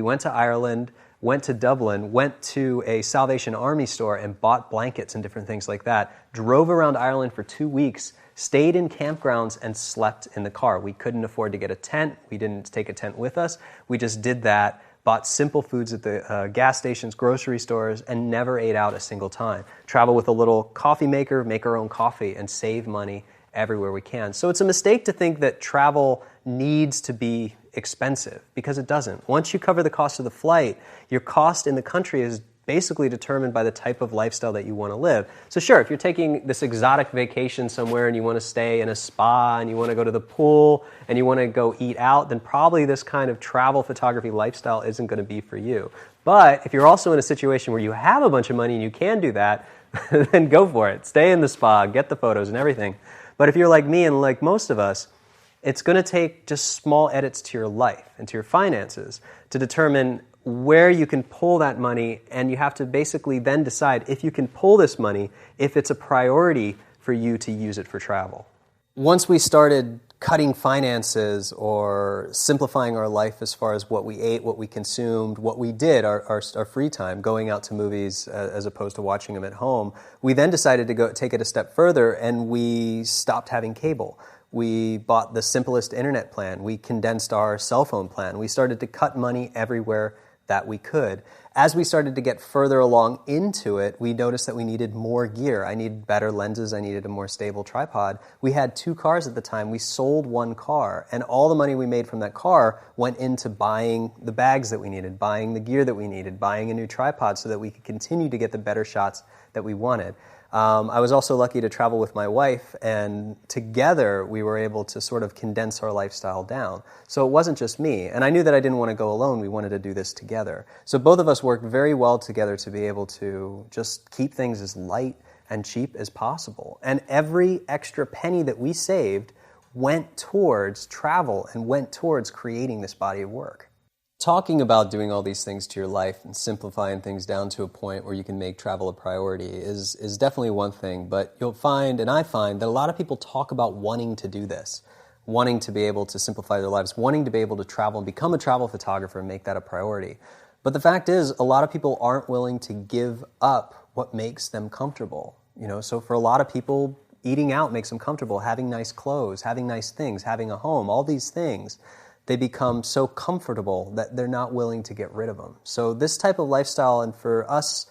went to Dublin, went to a Salvation Army store and bought blankets and different things like that, drove around Ireland for 2 weeks, stayed in campgrounds and slept in the car. We couldn't afford to get a tent. We didn't take a tent with us. We just did that, bought simple foods at the gas stations, grocery stores, and never ate out a single time. Travel with a little coffee maker, make our own coffee, and save money everywhere we can. So it's a mistake to think that travel needs to be expensive, because it doesn't. Once you cover the cost of the flight, your cost in the country is basically determined by the type of lifestyle that you want to live. So sure, if you're taking this exotic vacation somewhere and you want to stay in a spa and you want to go to the pool and you want to go eat out, then probably this kind of travel photography lifestyle isn't going to be for you. But if you're also in a situation where you have a bunch of money and you can do that, then go for it. Stay in the spa, get the photos and everything. But if you're like me and like most of us, it's going to take just small edits to your life and to your finances to determine where you can pull that money, and you have to basically then decide if you can pull this money, if it's a priority for you to use it for travel. Once we started cutting finances or simplifying our life as far as what we ate, what we consumed, what we did, our free time, going out to movies as opposed to watching them at home, we then decided to go take it a step further and we stopped having cable. We bought the simplest internet plan. We condensed our cell phone plan. We started to cut money everywhere that we could. As we started to get further along into it, we noticed that we needed more gear. I needed better lenses. I needed a more stable tripod. We had 2 cars at the time. We sold 1 car, and all the money we made from that car went into buying the bags that we needed, buying the gear that we needed, buying a new tripod so that we could continue to get the better shots that we wanted. I was also lucky to travel with my wife, and together we were able to sort of condense our lifestyle down. So it wasn't just me, and I knew that I didn't want to go alone. We wanted to do this together. So both of us worked very well together to be able to just keep things as light and cheap as possible. And every extra penny that we saved went towards travel and went towards creating this body of work. Talking about doing all these things to your life and simplifying things down to a point where you can make travel a priority is definitely one thing, but you'll find, and I find, that a lot of people talk about wanting to do this, wanting to be able to simplify their lives, wanting to be able to travel and become a travel photographer and make that a priority. But the fact is, a lot of people aren't willing to give up what makes them comfortable. So for a lot of people, eating out makes them comfortable, having nice clothes, having nice things, having a home, all these things. They become so comfortable that they're not willing to get rid of them. So this type of lifestyle, and for us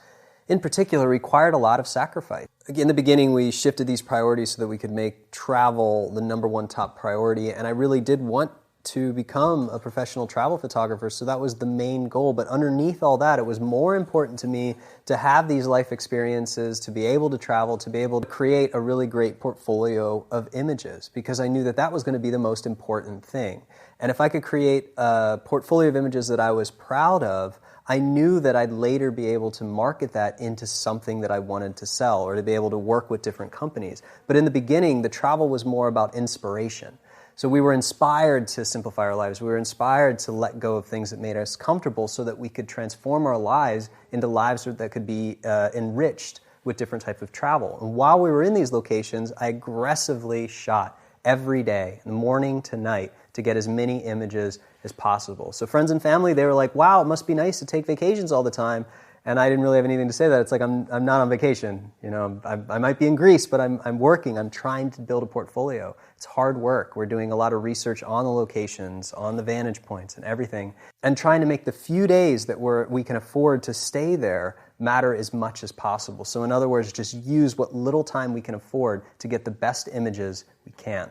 in particular, required a lot of sacrifice. In the beginning, we shifted these priorities so that we could make travel the number one top priority, and I really did want to become a professional travel photographer, so that was the main goal. But underneath all that, it was more important to me to have these life experiences, to be able to travel, to be able to create a really great portfolio of images, because I knew that that was going to be the most important thing. And if I could create a portfolio of images that I was proud of, I knew that I'd later be able to market that into something that I wanted to sell, or to be able to work with different companies. But in the beginning, the travel was more about inspiration. So we were inspired to simplify our lives. We were inspired to let go of things that made us comfortable so that we could transform our lives into lives that could be enriched with different types of travel. And while we were in these locations, I aggressively shot every day, morning to night, to get as many images as possible. So friends and family, they were like, wow, it must be nice to take vacations all the time. And I didn't really have anything to say that. It's like, I'm not on vacation. I might be in Greece, but I'm working. I'm trying to build a portfolio. It's hard work. We're doing a lot of research on the locations, on the vantage points and everything, and trying to make the few days that we can afford to stay there matter as much as possible. So in other words, just use what little time we can afford to get the best images we can.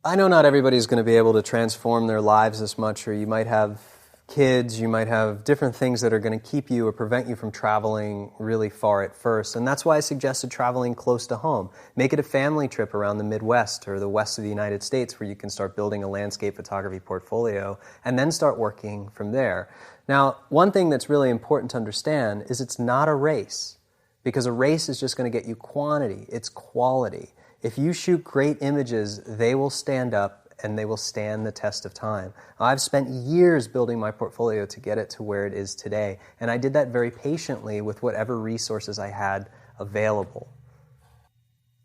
I know not everybody's going to be able to transform their lives as much, or you might have kids, you might have different things that are going to keep you or prevent you from traveling really far at first. And that's why I suggested traveling close to home. Make it a family trip around the Midwest or the west of the United States, where you can start building a landscape photography portfolio and then start working from there. Now, one thing that's really important to understand is it's not a race, because a race is just going to get you quantity, it's quality. If you shoot great images, they will stand up and they will stand the test of time. I've spent years building my portfolio to get it to where it is today, and I did that very patiently with whatever resources I had available.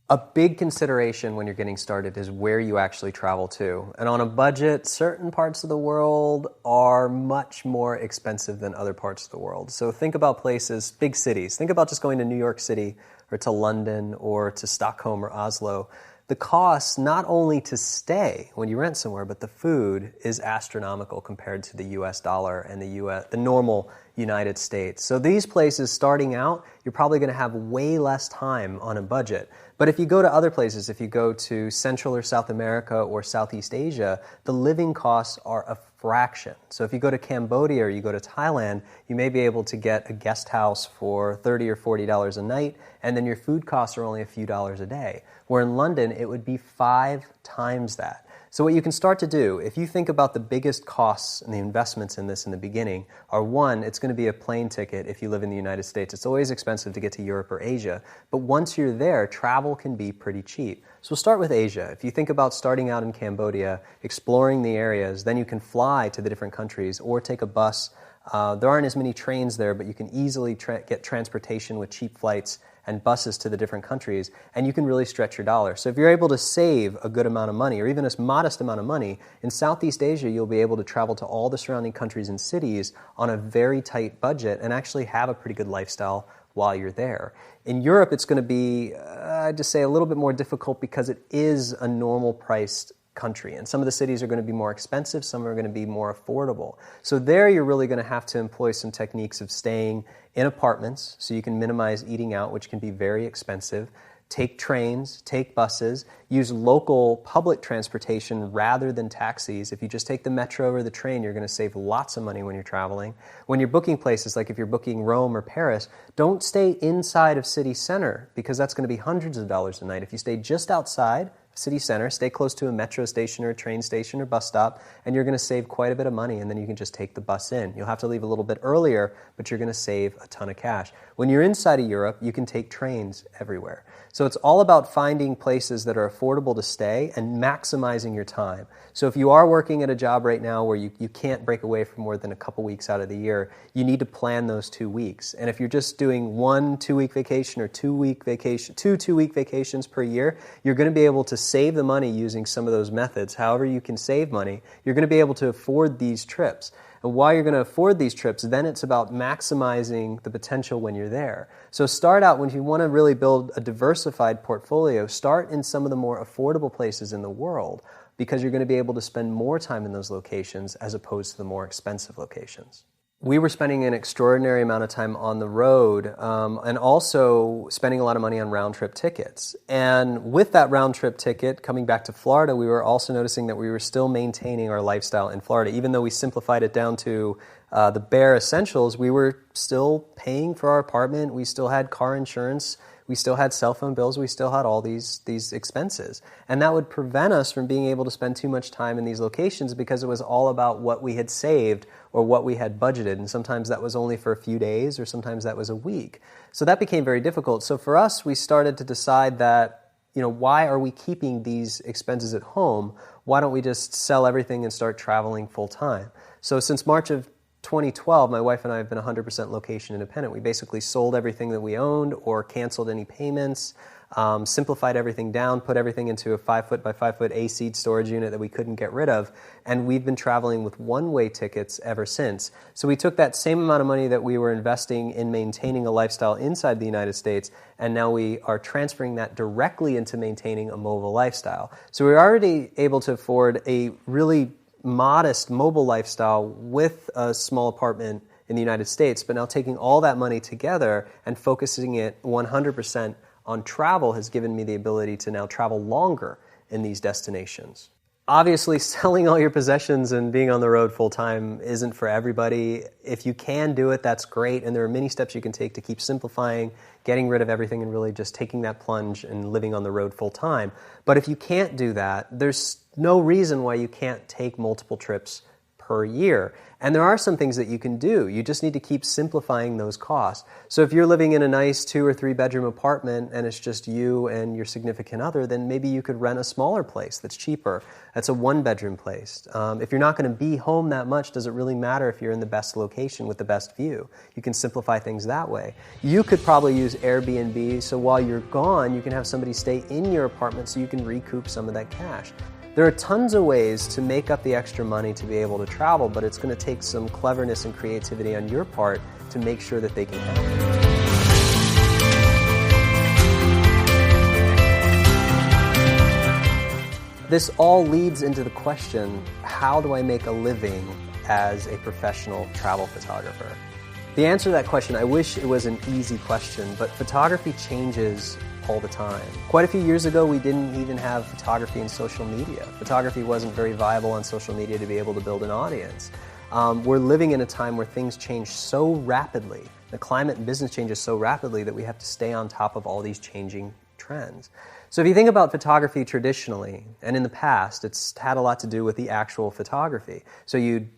A big consideration when you're getting started is where you actually travel to. And on a budget, certain parts of the world are much more expensive than other parts of the world. So think about places, big cities. Think about just going to New York City or to London or to Stockholm or Oslo. The cost, not only to stay when you rent somewhere, but the food is astronomical compared to the US dollar and the normal United States. So these places, starting out, you're probably going to have way less time on a budget. But if you go to other places, if you go to Central or South America or Southeast Asia, the living costs are a fraction. So if you go to Cambodia or you go to Thailand, you may be able to get a guest house for $30 or $40 a night, and then your food costs are only a few dollars a day. Where in London, it would be 5 times that. So what you can start to do, if you think about the biggest costs and the investments in this in the beginning, are one, it's going to be a plane ticket if you live in the United States. It's always expensive to get to Europe or Asia. But once you're there, travel can be pretty cheap. So we'll start with Asia. If you think about starting out in Cambodia, exploring the areas, then you can fly to the different countries or take a bus. There aren't as many trains there, but you can easily get transportation with cheap flights and buses to the different countries, and you can really stretch your dollar. So if you're able to save a good amount of money, or even a modest amount of money, in Southeast Asia you'll be able to travel to all the surrounding countries and cities on a very tight budget and actually have a pretty good lifestyle while you're there. In Europe it's going to be, I'd just say, a little bit more difficult because it is a normal priced country. And some of the cities are going to be more expensive, some are going to be more affordable. So there you're really going to have to employ some techniques of staying in apartments so you can minimize eating out, which can be very expensive, take trains, take buses, use local public transportation rather than taxis. If you just take the metro or the train, you're going to save lots of money when you're traveling. When you're booking places, like if you're booking Rome or Paris, don't stay inside of city center because that's going to be hundreds of dollars a night. If you stay just outside city center, stay close to a metro station or a train station or bus stop, and you're going to save quite a bit of money, and then you can just take the bus in. You'll have to leave a little bit earlier, but you're going to save a ton of cash. When you're inside of Europe, you can take trains everywhere. So it's all about finding places that are affordable to stay and maximizing your time. So if you are working at a job right now where you can't break away for more than a couple weeks out of the year, you need to plan those 2 weeks. And if you're just doing 1 2-week vacation or 2-week vacation, 2 2-week vacations per year, you're going to be able to save the money using some of those methods. However you can save money, you're going to be able to afford these trips. And while you're going to afford these trips, then it's about maximizing the potential when you're there. So start out, when you want to really build a diversified portfolio, start in some of the more affordable places in the world because you're going to be able to spend more time in those locations as opposed to the more expensive locations. We were spending an extraordinary amount of time on the road and also spending a lot of money on round-trip tickets. And with that round-trip ticket, coming back to Florida, we were also noticing that we were still maintaining our lifestyle in Florida. Even though we simplified it down to the bare essentials, we were still paying for our apartment. We still had car insurance. We still had cell phone bills. We still had all these expenses. And that would prevent us from being able to spend too much time in these locations because it was all about what we had saved or what we had budgeted. And sometimes that was only for a few days or sometimes that was a week. So that became very difficult. So for us, we started to decide that, why are we keeping these expenses at home? Why don't we just sell everything and start traveling full time? So since March of 2012, my wife and I have been 100% location independent. We basically sold everything that we owned or canceled any payments, simplified everything down, put everything into a 5-foot by 5-foot AC storage unit that we couldn't get rid of, and we've been traveling with one-way tickets ever since. So we took that same amount of money that we were investing in maintaining a lifestyle inside the United States, and now we are transferring that directly into maintaining a mobile lifestyle. So we're already able to afford a really modest mobile lifestyle with a small apartment in the United States, but now taking all that money together and focusing it 100% on travel has given me the ability to now travel longer in these destinations. Obviously, selling all your possessions and being on the road full-time isn't for everybody. If you can do it, that's great, and there are many steps you can take to keep simplifying, getting rid of everything, and really just taking that plunge and living on the road full-time. But if you can't do that, there's no reason why you can't take multiple trips per year. And there are some things that you can do. You just need to keep simplifying those costs. So if you're living in a nice 2 or 3 bedroom apartment and it's just you and your significant other, then maybe you could rent a smaller place that's cheaper. That's a 1-bedroom place. If you're not going to be home that much, does it really matter if you're in the best location with the best view? You can simplify things that way. You could probably use Airbnb, so while you're gone, you can have somebody stay in your apartment so you can recoup some of that cash. There are tons of ways to make up the extra money to be able to travel, but it's going to take some cleverness and creativity on your part to make sure that they can happen. This all leads into the question, how do I make a living as a professional travel photographer? The answer to that question, I wish it was an easy question, but photography changes all the time. Quite a few years ago, we didn't even have photography and social media. Photography wasn't very viable on social media to be able to build an audience. We're living in a time where things change so rapidly. The climate and business changes so rapidly that we have to stay on top of all these changing trends. So if you think about photography traditionally, and in the past, it's had a lot to do with the actual photography. So you'd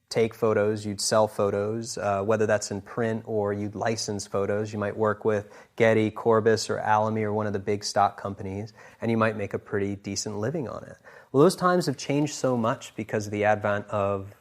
take photos, you'd sell photos, whether that's in print or you'd license photos. You might work with Getty, Corbis, or Alamy, or one of the big stock companies, and you might make a pretty decent living on it. Well, those times have changed so much because of the advent of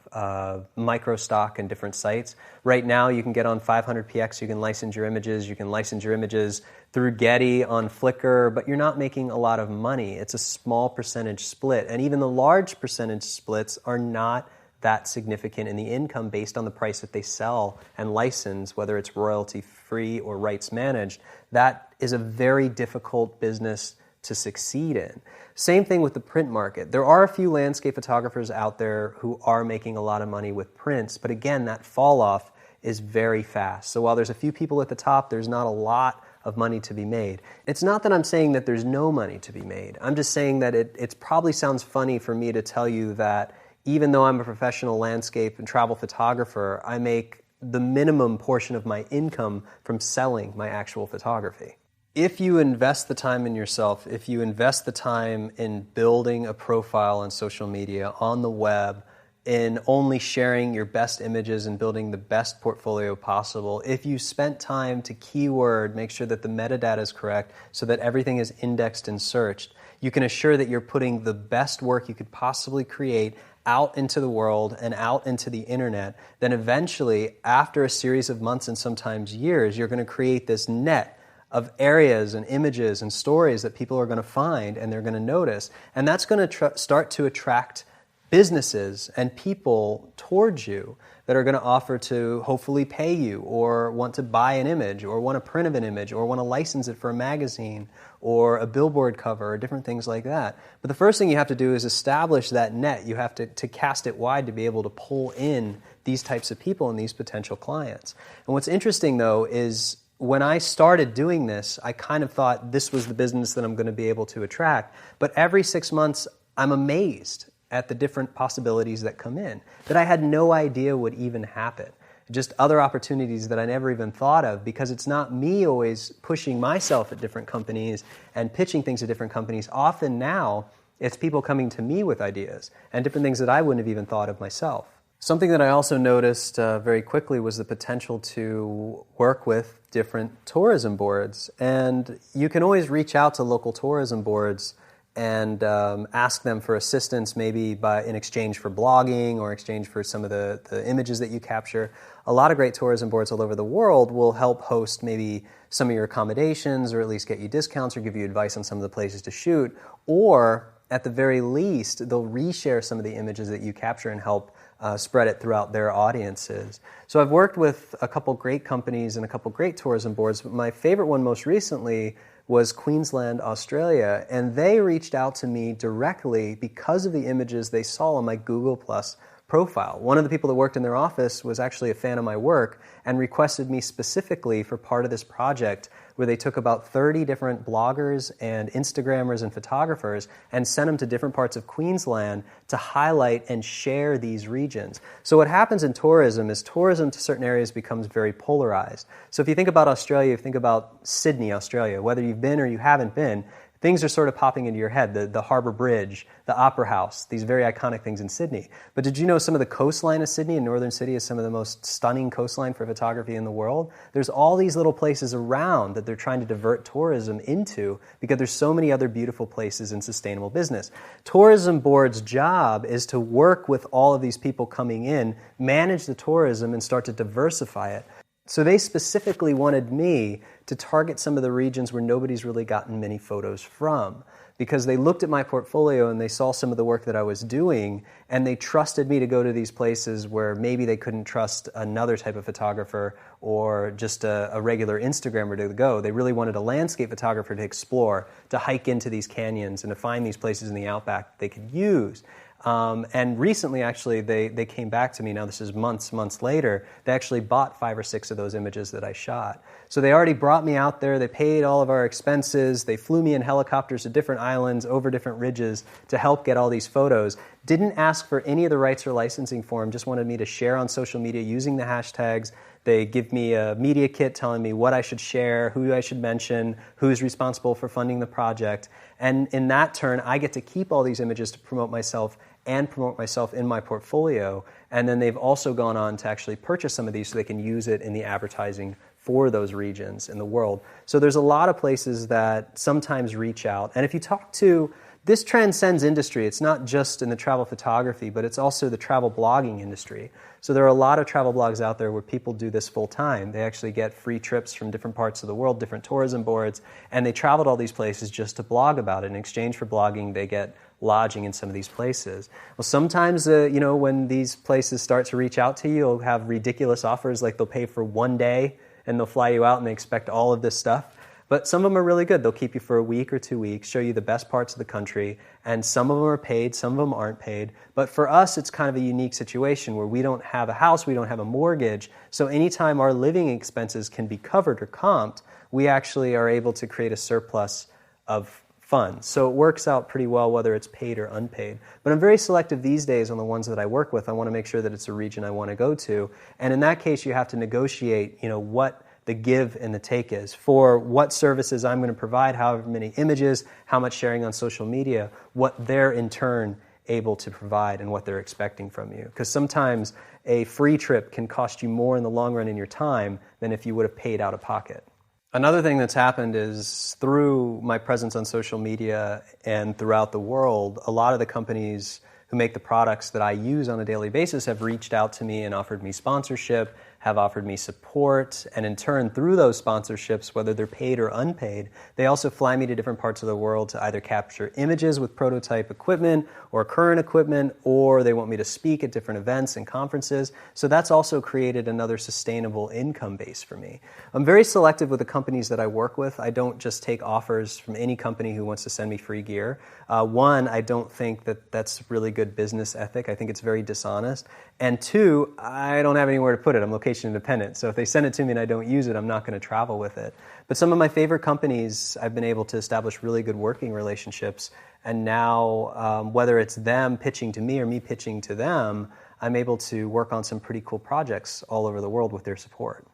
micro stock and different sites. Right now, you can get on 500px, you can license your images through Getty on Flickr, but you're not making a lot of money. It's a small percentage split, and even the large percentage splits are not that significant in the income based on the price that they sell and license, whether it's royalty-free or rights managed. That is a very difficult business to succeed in. Same thing with the print market. There are a few landscape photographers out there who are making a lot of money with prints, but again, that fall off is very fast. So while there's a few people at the top, there's not a lot of money to be made. It's not that I'm saying that there's no money to be made. I'm just saying that it probably sounds funny for me to tell you that even though I'm a professional landscape and travel photographer, I make the minimum portion of my income from selling my actual photography. If you invest the time in yourself, if you invest the time in building a profile on social media, on the web, in only sharing your best images and building the best portfolio possible, if you spent time to keyword, make sure that the metadata is correct so that everything is indexed and searched, you can assure that you're putting the best work you could possibly create out into the world and out into the internet, then eventually, after a series of months and sometimes years, you're going to create this net of areas and images and stories that people are going to find and they're going to notice. And that's going to start to attract businesses and people towards you that are going to offer to hopefully pay you or want to buy an image or want a print of an image or want to license it for a magazine or a billboard cover or different things like that. But the first thing you have to do is establish that net. You have to cast it wide to be able to pull in these types of people and these potential clients. And what's interesting though is when I started doing this, I kind of thought this was the business that I'm going to be able to attract. But every 6 months, I'm amazed at the different possibilities that come in that I had no idea would even happen. Just other opportunities that I never even thought of, because it's not me always pushing myself at different companies and pitching things to different companies. Often now, it's people coming to me with ideas and different things that I wouldn't have even thought of myself. Something that I also noticed very quickly was the potential to work with different tourism boards. And you can always reach out to local tourism boards and ask them for assistance, maybe in exchange for blogging or exchange for some of the images that you capture. A lot of great tourism boards all over the world will help host maybe some of your accommodations, or at least get you discounts or give you advice on some of the places to shoot. Or at the very least, they'll reshare some of the images that you capture and help spread it throughout their audiences. So I've worked with a couple great companies and a couple great tourism boards, but my favorite one most recently was Queensland, Australia, and they reached out to me directly because of the images they saw on my Google Plus profile. One of the people that worked in their office was actually a fan of my work and requested me specifically for part of this project where they took about 30 different bloggers and Instagrammers and photographers and sent them to different parts of Queensland to highlight and share these regions. So what happens in tourism is tourism to certain areas becomes very polarized. So if you think about Australia, if you think about Sydney, Australia, whether you've been or you haven't been, things are sort of popping into your head, the Harbour Bridge, the Opera House, these very iconic things in Sydney. But did you know some of the coastline of Sydney and northern Sydney is some of the most stunning coastline for photography in the world? There's all these little places around that they're trying to divert tourism into because there's so many other beautiful places in sustainable business. Tourism board's job is to work with all of these people coming in, manage the tourism, and start to diversify it. So they specifically wanted me to target some of the regions where nobody's really gotten many photos from, because they looked at my portfolio and they saw some of the work that I was doing, and they trusted me to go to these places where maybe they couldn't trust another type of photographer or just a regular Instagrammer to go. They really wanted a landscape photographer to explore, to hike into these canyons and to find these places in the outback they could use. And recently, actually, they came back to me, now this is months later, they actually bought 5 or 6 of those images that I shot. So they already brought me out there, they paid all of our expenses, they flew me in helicopters to different islands, over different ridges to help get all these photos. Didn't ask for any of the rights or licensing for them, just wanted me to share on social media using the hashtags. They give me a media kit telling me what I should share, who I should mention, who's responsible for funding the project. And in that turn, I get to keep all these images to promote myself and promote myself in my portfolio. And then they've also gone on to actually purchase some of these so they can use it in the advertising for those regions in the world. So there's a lot of places that sometimes reach out. And if you talk to, this transcends industry. It's not just in the travel photography, but it's also the travel blogging industry. So there are a lot of travel blogs out there where people do this full time. They actually get free trips from different parts of the world, different tourism boards, and they travel to all these places just to blog about it. In exchange for blogging, they get lodging in some of these places. Well, sometimes, when these places start to reach out to you, you'll have ridiculous offers, like they'll pay for 1 day and they'll fly you out and they expect all of this stuff. But some of them are really good. They'll keep you for a week or 2 weeks, show you the best parts of the country, and some of them are paid, some of them aren't paid. But for us, it's kind of a unique situation where we don't have a house, we don't have a mortgage, so anytime our living expenses can be covered or comped, we actually are able to create a surplus of funds. So it works out pretty well whether it's paid or unpaid. But I'm very selective these days on the ones that I work with. I want to make sure that it's a region I want to go to. And in that case, you have to negotiate, what the give and the take is for what services I'm going to provide, however many images, how much sharing on social media, what they're in turn able to provide and what they're expecting from you. Because sometimes a free trip can cost you more in the long run in your time than if you would have paid out of pocket. Another thing that's happened is through my presence on social media and throughout the world, a lot of the companies who make the products that I use on a daily basis have reached out to me and offered me sponsorship, have offered me support, and in turn, through those sponsorships, whether they're paid or unpaid, they also fly me to different parts of the world to either capture images with prototype equipment or current equipment, or they want me to speak at different events and conferences. So that's also created another sustainable income base for me. I'm very selective with the companies that I work with. I don't just take offers from any company who wants to send me free gear. One, I don't think that that's really good business ethic. I think it's very dishonest. And two, I don't have anywhere to put it. I'm location independent. So if they send it to me and I don't use it, I'm not going to travel with it. But some of my favorite companies, I've been able to establish really good working relationships. And now, whether it's them pitching to me or me pitching to them, I'm able to work on some pretty cool projects all over the world with their support.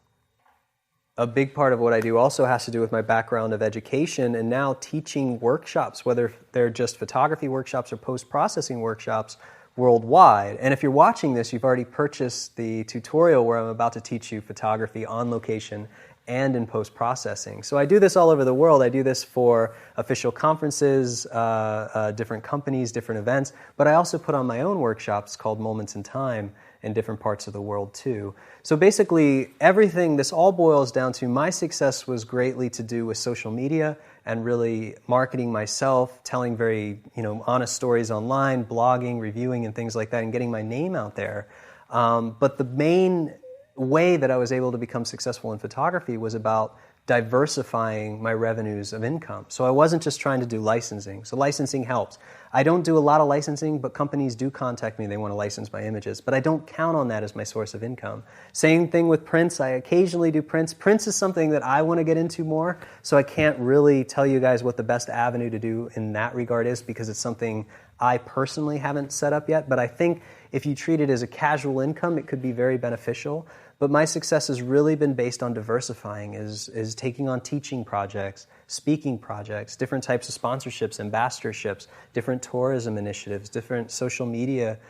A big part of what I do also has to do with my background of education and now teaching workshops, whether they're just photography workshops or post-processing workshops worldwide. And if you're watching this, you've already purchased the tutorial where I'm about to teach you photography on location and in post-processing. So I do this all over the world. I do this for official conferences, different companies, different events, but I also put on my own workshops called Moments in Time in different parts of the world too. So basically everything, this all boils down to my success was greatly to do with social media and really marketing myself, telling very honest stories online, blogging, reviewing and things like that, and getting my name out there. But the main way that I was able to become successful in photography was about diversifying my revenues of income. So I wasn't just trying to do licensing. So licensing helps. I don't do a lot of licensing, but companies do contact me. They want to license my images, but I don't count on that as my source of income. Same thing with prints. I occasionally do prints. Prints is something that I want to get into more, so I can't really tell you guys what the best avenue to do in that regard is because it's something I personally haven't set up yet, but I think if you treat it as a casual income, it could be very beneficial. But my success has really been based on diversifying, is taking on teaching projects, speaking projects, different types of sponsorships, ambassadorships, different tourism initiatives, different social media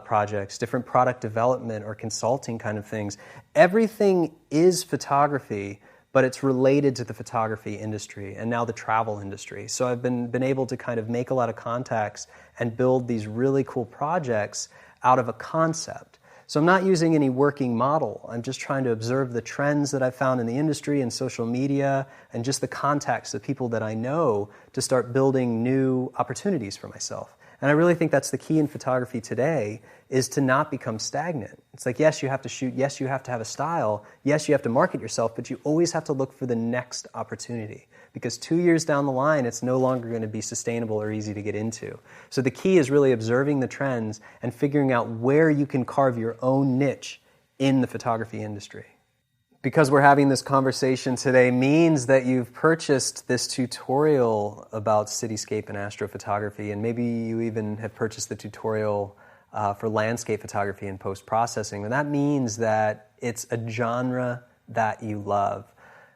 projects, different product development or consulting kind of things. Everything is photography, but it's related to the photography industry and now the travel industry. So I've been able to kind of make a lot of contacts and build these really cool projects out of a concept. So I'm not using any working model. I'm just trying to observe the trends that I've found in the industry and social media and just the contacts of people that I know to start building new opportunities for myself. And I really think that's the key in photography today, is to not become stagnant. It's like, yes, you have to shoot, yes, you have to have a style, yes, you have to market yourself, but you always have to look for the next opportunity. Because 2 years down the line, it's no longer going to be sustainable or easy to get into. So the key is really observing the trends and figuring out where you can carve your own niche in the photography industry. Because we're having this conversation today means that you've purchased this tutorial about cityscape and astrophotography, and maybe you even have purchased the tutorial for landscape photography and post-processing. And that means that it's a genre that you love.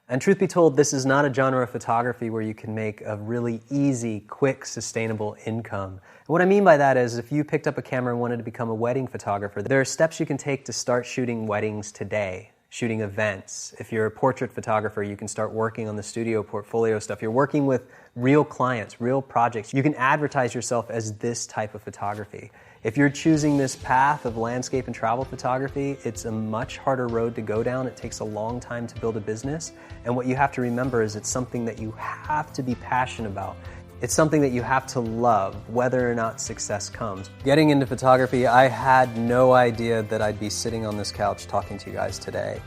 And truth be told, this is not a genre of photography where you can make a really easy, quick, sustainable income. And what I mean by that is if you picked up a camera and wanted to become a wedding photographer, there are steps you can take to start shooting weddings today, shooting events. If you're a portrait photographer, you can start working on the studio portfolio stuff. You're working with real clients, real projects. You can advertise yourself as this type of photography. If you're choosing this path of landscape and travel photography, it's a much harder road to go down. It takes a long time to build a business. And what you have to remember is it's something that you have to be passionate about. It's something that you have to love, whether or not success comes. Getting into photography, I had no idea that I'd be sitting on this couch talking to you guys today.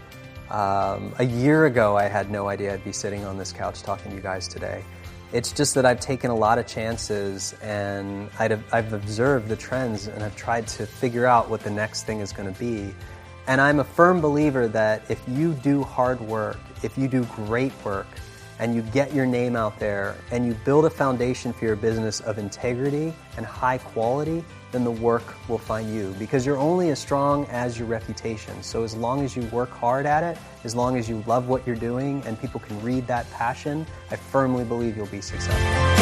A year ago, I had no idea I'd be sitting on this couch talking to you guys today. It's just that I've taken a lot of chances and I've observed the trends and I've tried to figure out what the next thing is going to be. And I'm a firm believer that if you do hard work, if you do great work, and you get your name out there and you build a foundation for your business of integrity and high quality, then the work will find you, because you're only as strong as your reputation. So as long as you work hard at it, as long as you love what you're doing and people can read that passion, I firmly believe you'll be successful.